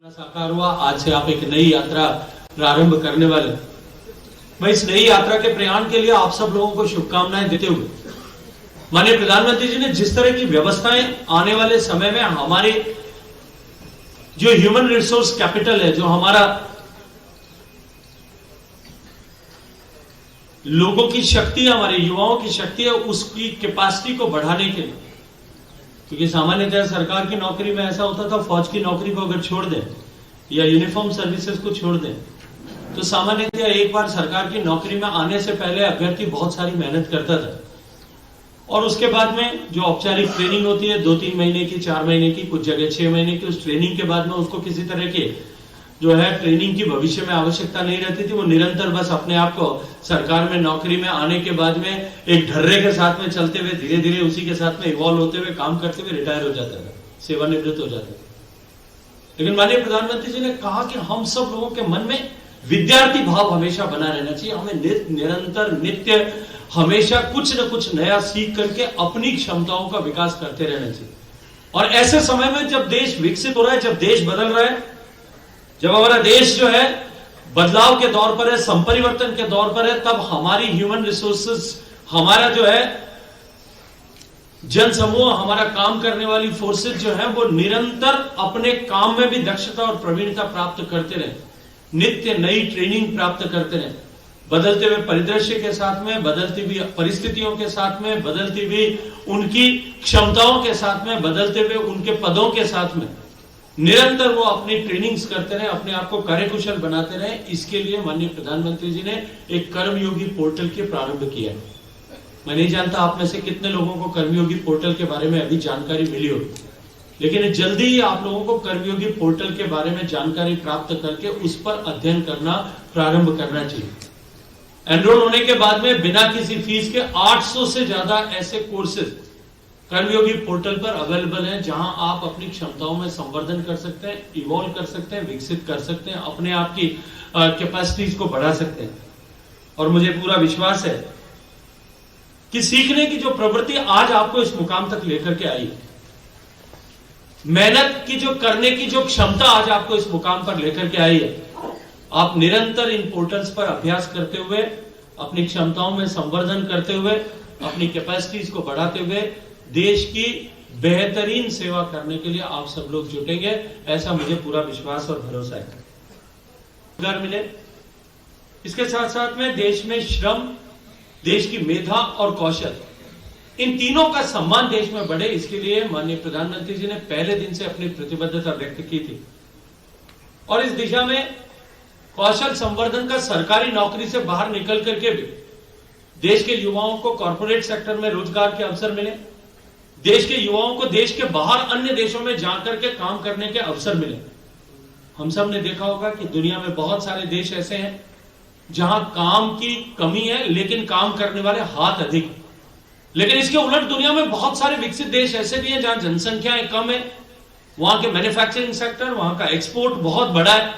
साकार हुआ। आज से आप एक नई यात्रा प्रारंभ करने वाले। मैं इस नई यात्रा के प्रयाण के लिए आप सब लोगों को शुभकामनाएं देते हुए माननीय प्रधानमंत्री जी ने जिस तरह की व्यवस्थाएं आने वाले समय में हमारे जो ह्यूमन रिसोर्स कैपिटल है, जो हमारा लोगों की शक्ति है, हमारे युवाओं की शक्ति है, उसकी कैपेसिटी को बढ़ाने के लिए, क्योंकि सामान्यतः सरकार की नौकरी में ऐसा होता था, फौज की नौकरी को अगर छोड़ दें या यूनिफॉर्म सर्विसेज को छोड़ दें तो सामान्यतः एक बार सरकार की नौकरी में आने से पहले अभ्यर्थी बहुत सारी मेहनत करता था और उसके बाद में जो औपचारिक ट्रेनिंग होती है 2-3 महीने की, 4 महीने की, कुछ जगह 6 महीने की, उस ट्रेनिंग के बाद में उसको किसी तरह के जो है ट्रेनिंग की भविष्य में आवश्यकता नहीं रहती थी। वो निरंतर बस अपने आप को सरकार में नौकरी में आने के बाद में एक ढर्रे के साथ में चलते हुए धीरे धीरे उसी के साथ में इवॉल्व होते हुए काम करते हुए रिटायर हो जाता था, सेवानिवृत्त हो जाता था। लेकिन माननीय प्रधानमंत्री जी ने कहा कि हम सब लोगों के मन में विद्यार्थी भाव हमेशा बना रहना चाहिए। हमें निरंतर नित्य हमेशा कुछ न कुछ नया सीख करके अपनी क्षमताओं का विकास करते रहना चाहिए। और ऐसे समय में जब देश विकसित हो रहा है, जब देश बदल रहा है, जब हमारा देश जो है बदलाव के दौर पर है, संपरिवर्तन के दौर पर है, तब हमारी ह्यूमन रिसोर्सेस, हमारा जो है जन समूह, हमारा काम करने वाली फोर्सेस जो है वो निरंतर अपने काम में भी दक्षता और प्रवीणता प्राप्त करते रहे, नित्य नई ट्रेनिंग प्राप्त करते रहे, बदलते हुए परिदृश्य के साथ में, बदलती हुई परिस्थितियों के साथ में, बदलती हुई उनकी क्षमताओं के साथ में, बदलते हुए उनके पदों के साथ में निरंतर वो अपनी ट्रेनिंग्स करते रहे, अपने आप को कार्यकुशल बनाते रहे। इसके लिए माननीय प्रधानमंत्री जी ने एक कर्मयोगी पोर्टल के प्रारंभ किया। मैं नहीं जानता आप में से कितने लोगों को कर्मयोगी पोर्टल के बारे में अभी जानकारी मिली हो, लेकिन जल्दी ही आप लोगों को कर्मयोगी पोर्टल के बारे में जानकारी प्राप्त करके उस पर अध्ययन करना प्रारंभ करना चाहिए। एनरोल होने के बाद में बिना किसी फीस के 800 से ज्यादा ऐसे कोर्सेज कर्मयोगी पोर्टल पर अवेलेबल हैं, जहां आप अपनी क्षमताओं में संवर्धन कर सकते हैं, इवॉल्व कर सकते हैं, विकसित कर सकते हैं, अपने आप की कैपेसिटीज को बढ़ा सकते हैं। और मुझे पूरा विश्वास है कि सीखने की जो प्रवृत्ति आज आपको इस मुकाम तक लेकर के आई, मेहनत की जो करने की जो क्षमता आज आपको इस मुकाम पर लेकर के आई है, आप निरंतर इन पोर्टल्स पर अभ्यास करते हुए, अपनी क्षमताओं में संवर्धन करते हुए, अपनी कैपेसिटीज को बढ़ाते हुए देश की बेहतरीन सेवा करने के लिए आप सब लोग जुटेंगे, ऐसा मुझे पूरा विश्वास और भरोसा है। रोजगार मिले, इसके साथ साथ में देश में श्रम, देश की मेधा और कौशल, इन तीनों का सम्मान देश में बढ़े, इसके लिए माननीय प्रधानमंत्री जी ने पहले दिन से अपनी प्रतिबद्धता व्यक्त की थी। और इस दिशा में कौशल संवर्धन का सरकारी नौकरी से बाहर निकल करके भी देश के युवाओं को कॉर्पोरेट सेक्टर में रोजगार के अवसर मिले, देश के युवाओं को देश के बाहर अन्य देशों में जाकर के काम करने के अवसर मिले। हम सब ने देखा होगा कि दुनिया में बहुत सारे देश ऐसे हैं जहां काम की कमी है लेकिन काम करने वाले हाथ अधिक है। लेकिन इसके उलट दुनिया में बहुत सारे विकसित देश ऐसे भी हैं जहां जनसंख्याएं कम है, वहां के मैन्युफैक्चरिंग सेक्टर, वहां का एक्सपोर्ट बहुत बड़ा है,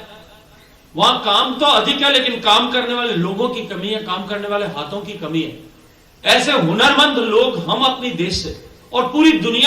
वहां काम तो अधिक है लेकिन काम करने वाले लोगों की कमी है, काम करने वाले हाथों की कमी है। ऐसे हुनरमंद लोग हम अपनी देश से और पूरी दुनिया